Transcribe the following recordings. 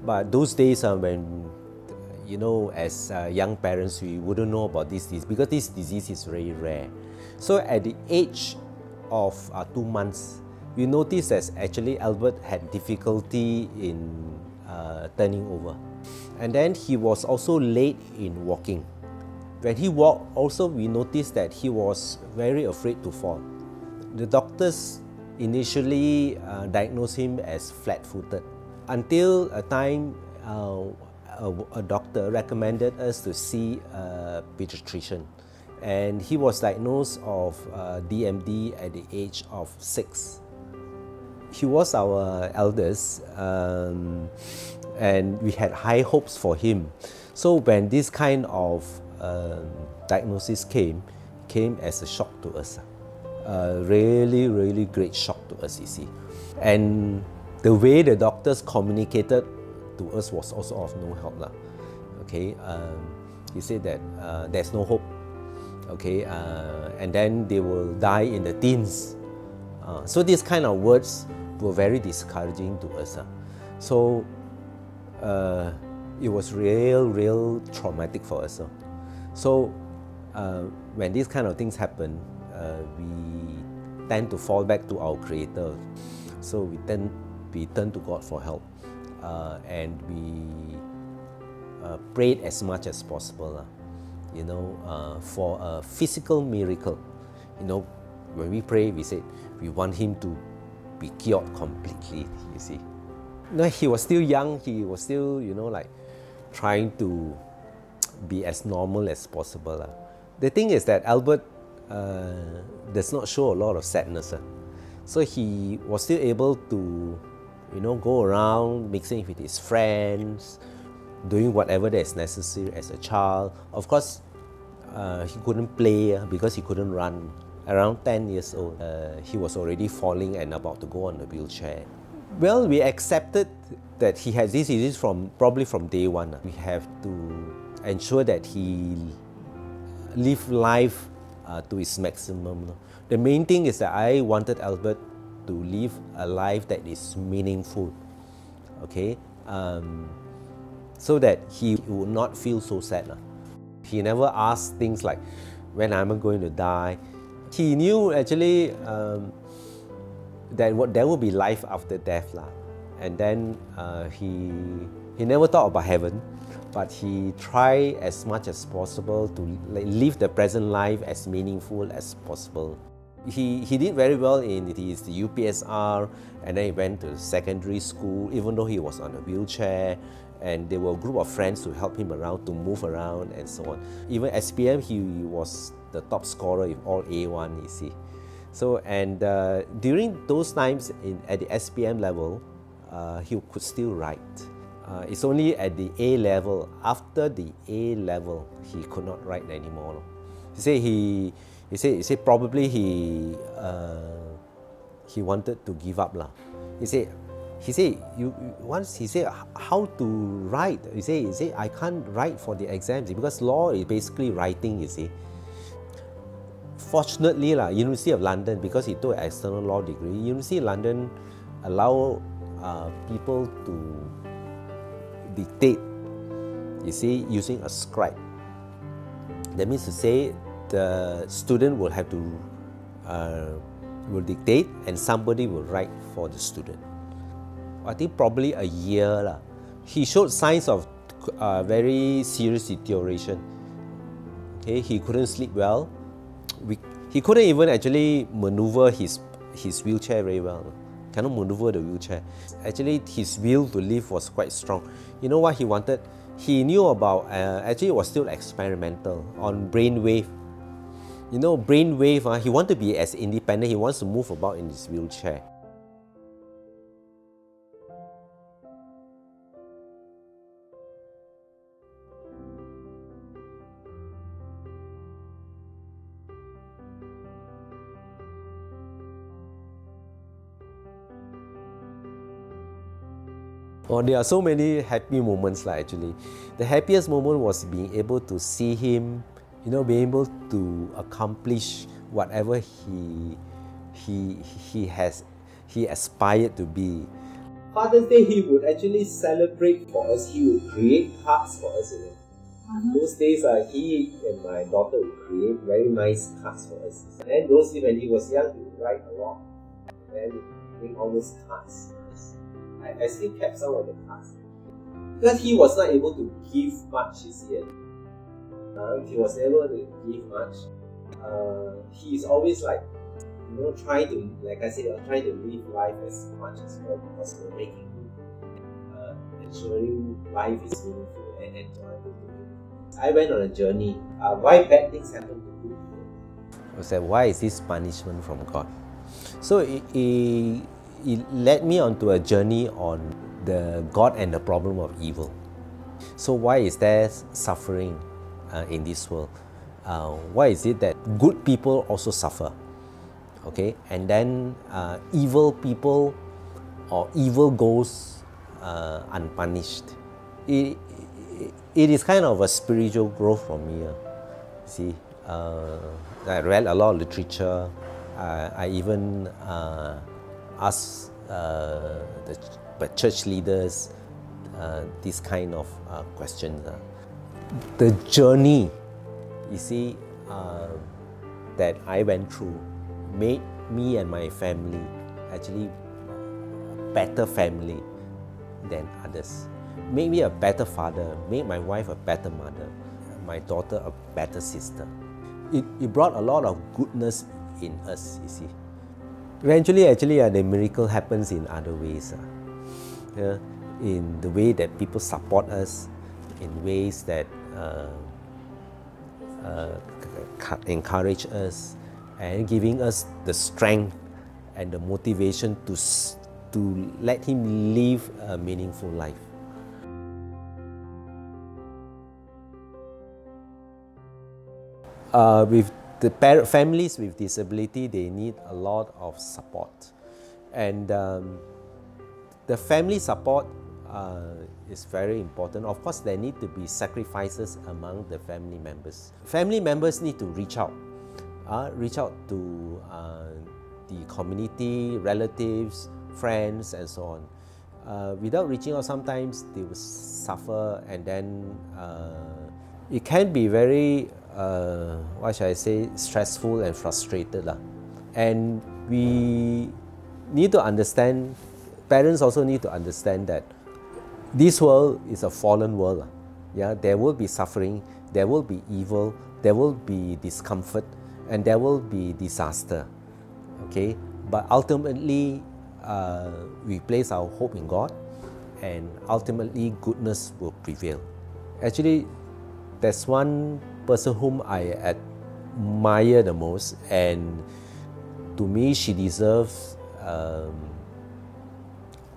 But those days when, you know, as young parents, we wouldn't know about this disease because this disease is very rare. So at the age of 2 months, we noticed that actually Albert had difficulty in turning over. And then he was also late in walking. When he walked, also we noticed that he was very afraid to fall. The doctors initially diagnosed him as flat-footed until a time a doctor recommended us to see a pediatrician, and he was diagnosed of DMD at the age of 6. He was our eldest, and we had high hopes for him. So when this kind of diagnosis came as a shock to us. Really great shock to us, you see. And the way the doctors communicated to us was also of no help. Okay, he said that there's no hope. Okay, and then they will die in the teens. So these kind of words were very discouraging to us. So it was real traumatic for us. So when these kind of things happen, we tend to fall back to our Creator. So we turn to God for help, and we prayed as much as possible, you know, for a physical miracle. You know, when we pray, we said we want him to be cured completely. You see, no, he was still young. He was still, you know, like trying to be as normal as possible. The thing is that Albert does not show a lot of sadness. So he was still able to, you know, go around mixing with his friends, doing whatever that is necessary as a child. Of course, he couldn't play because he couldn't run. Around 10 years old, he was already falling and about to go on a wheelchair. Well, we accepted that he has this disease probably from day one. We have to ensure that he live life to its maximum. The main thing is that I wanted Albert to live a life that is meaningful, okay? So that he would not feel so sad. He never asked things like, when am I going to die? He knew actually that there will be life after death. And then he never thought about heaven, but he tried as much as possible to live the present life as meaningful as possible. He did very well in his UPSR, and then he went to secondary school, even though he was on a wheelchair, and there were a group of friends to help him around, to move around and so on. Even SPM, he was the top scorer in all A1, you see. So, and during those times at the SPM level, he could still write. It's only at the A level, after the A level, he could not write anymore. He said probably he wanted to give up. He said how to write. He said I can't write for the exams because law is basically writing, you see. Fortunately, University of London, because he took an external law degree, University of London allow people to dictate, you see, using a scribe. That means to say the student will have to will dictate and somebody will write for the student. I think probably a year. He showed signs of very serious deterioration. Okay, he couldn't sleep well. He couldn't even actually maneuver his wheelchair very well. Cannot maneuver the wheelchair. Actually, his will to live was quite strong. You know what he wanted? He knew about, actually it was still experimental, on brainwave. You know, brainwave, he wanted to be as independent, he wants to move about in his wheelchair. Oh, there are so many happy moments actually. The happiest moment was being able to see him, you know, being able to accomplish whatever he aspired to be. Father's Day, he would actually celebrate for us. He would create cards for us, you know. Those days, he and my daughter would create very nice cards for us. And then those days when he was young, he would write a lot. And then bring all those cards. I still kept some of the cards. Because he was not able to give much, you see. He was able to give much. He's always like, you know, trying to, like I said, trying to live life as much as possible, making ensuring life is meaningful and enjoyable to him. I went on a journey. Why bad things happen to good people? I said, why is this punishment from God? So it led me onto a journey on the God and the problem of evil. So why is there suffering in this world? Why is it that good people also suffer? Okay, and then evil people or evil goes unpunished. It is kind of a spiritual growth for me. See, I read a lot of literature. I even asked the church leaders this kind of questions. The journey, you see, that I went through made me and my family actually a better family than others. Made me a better father, made my wife a better mother, my daughter a better sister. It brought a lot of goodness in us, you see. Eventually, actually, the miracle happens in other ways. In the way that people support us, in ways that encourage us, and giving us the strength and the motivation to let him live a meaningful life. With the families with disability, they need a lot of support, and the family support is very important. Of course, there need to be sacrifices among the family members. Family members need to reach out to the community, relatives, friends, and so on. Without reaching out, sometimes they will suffer, and then it can be very, what shall I say, stressful and frustrated. And we need to understand, parents also need to understand that this world is a fallen world. Yeah, there will be suffering, there will be evil, there will be discomfort, and there will be disaster. Okay, but ultimately, we place our hope in God, and ultimately goodness will prevail. Actually, there's one person whom I admire the most, and to me, she deserves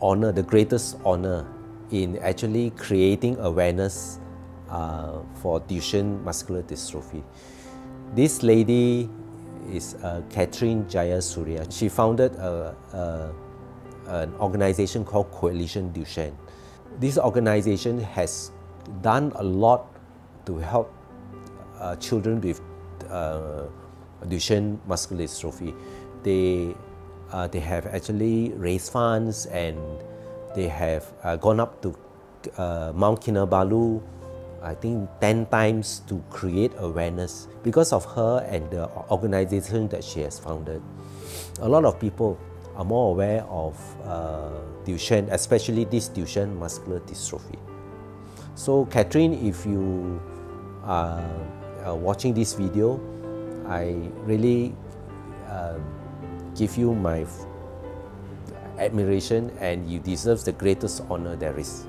honor, the greatest honor, in actually creating awareness for Duchenne Muscular Dystrophy. This lady is Catherine Jayasuriya. She founded an organization called Coalition Duchenne. This organization has done a lot to help children with Duchenne Muscular Dystrophy. They have actually raised funds, and they have gone up to Mount Kinabalu, I think 10 times, to create awareness. Because of her and the organization that she has founded, a lot of people are more aware of Duchenne, especially this Duchenne Muscular Dystrophy. So Catherine, if you are watching this video, I really give you my admiration, and you deserve the greatest honor there is.